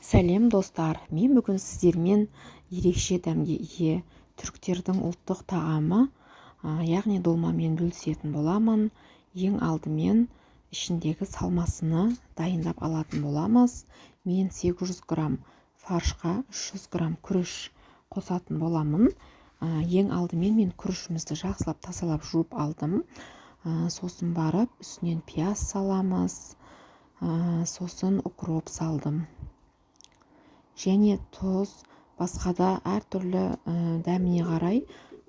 Сәлем достар, мен бүгін сіздермен ерекше дәмге ие түріктердің ұлттық тағамы, яғни долмамен бөлісетін боламын. Ең алдымен ішіндегі салмасыны дайындап алатын боламыз. Мен 800 грамм фаршқа 300 грамм күріш қосатын боламын. Ең алдымен мен күрішімізді жақсылап тазалап жуып алдым. Сосын барып үстінен пияз саламыз, сосын укроп салдым. Және тұз, басқа да әртүрлі дәміне қарай,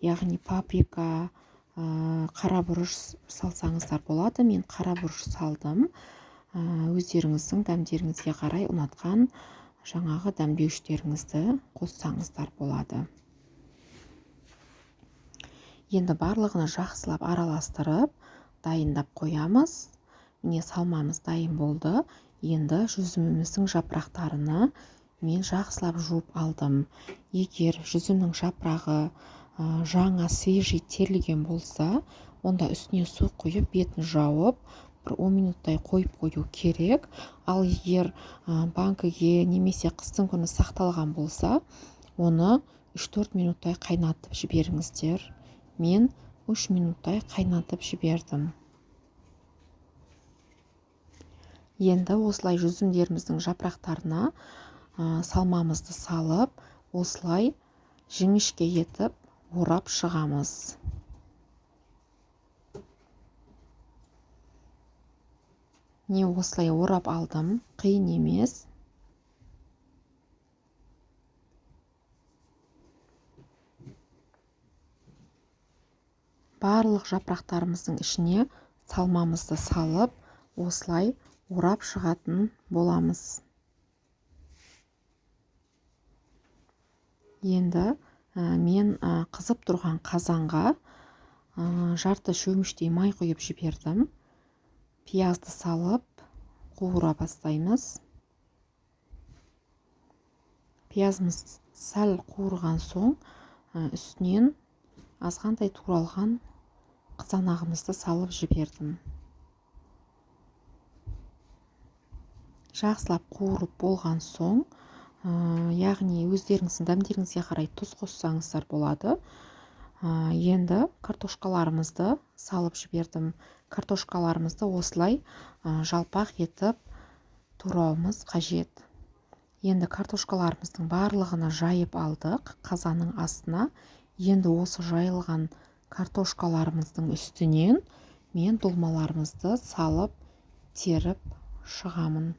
яғни паприка, қара бұрыш салсаңыздар болады. Мен қара бұрыш салдым. Өздеріңіздің дәмдеріңізге қарай ұнатқан жаңағы дәмдеуіштеріңізді қоссаңыздар болады. Енді барлығыны жақсылап араластырып, дайындап қоямыз. Міне салмамыз дайын болды. Енді жүзіміміздің жапырақтарына мен жақсылап жуып алдым. Егер жүзімнің жапырағы жаңа свежий терілген болса, онда үстіне су құйып, бетін жауып, бір 10 минуттай қойып қою керек. Ал егер банкіге немесе қыстың күні сақталған болса, оны 3-4 минуттай қайнатып жіберіңіздер. Мен 3 минуттай қайнатып жібердім. Енді осылай жүзімдеріміздің жапырақтарына салмамызды салып, осылай жіңішке етіп орап шығамыз. Не осылай орап алдым, қиын емес. Барлық жапырақтарымыздың ішіне салмамызды салып, осылай орап шығатын боламыз. Енді мен қызып тұрған қазанға жарты шөміштей май құйып жібердім. Пиязды салып қуыра бастаймыз. Пиязымыз сәл қуырған соң үстінен азғантай туралған қызанағымызды салып жібердім. Жақсылап қуырып болған соң, яғни өздеріңіздің дәмдеріңізге қарай тұз қоссаңыздар болады. Енді картошкаларымызды салып жібердім. Картошкаларымызды осылай жалпақ етіп турауымыз қажет. Енді картошкаларымыздың барлығына жайып алдық қазанның астына. Енді осы жайылған картошкаларымыздың үстінен мен долмаларымызды салып теріп шығамын.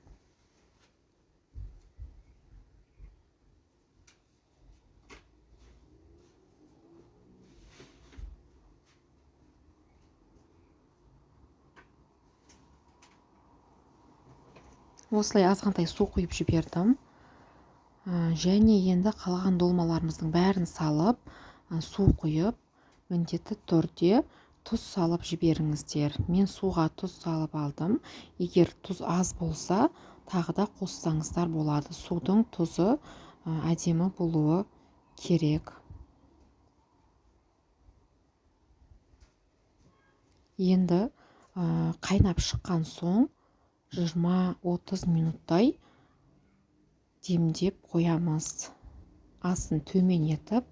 Осылай азғантай су құйып жібердім. Және енді қалған долмаларымыздың бәрін салып, су құйып, міндетті түрде тұз салып жіберіңіздер. Мен суға тұз салып алдым. Егер тұз аз болса, тағы да қоссаңыздар болады. Судың тұзы әдемі болуы керек. Енді қайнап шыққан соң 20-30 минуттай демдеп қоямыз. Асын төмен етіп,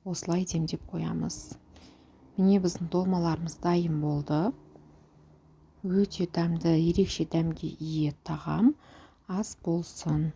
осылай демдеп қоямыз. Міне біздің долмаларымыз дайын болды. Өте дәмді, ерекше дәмге ие тағам. Ас болсын.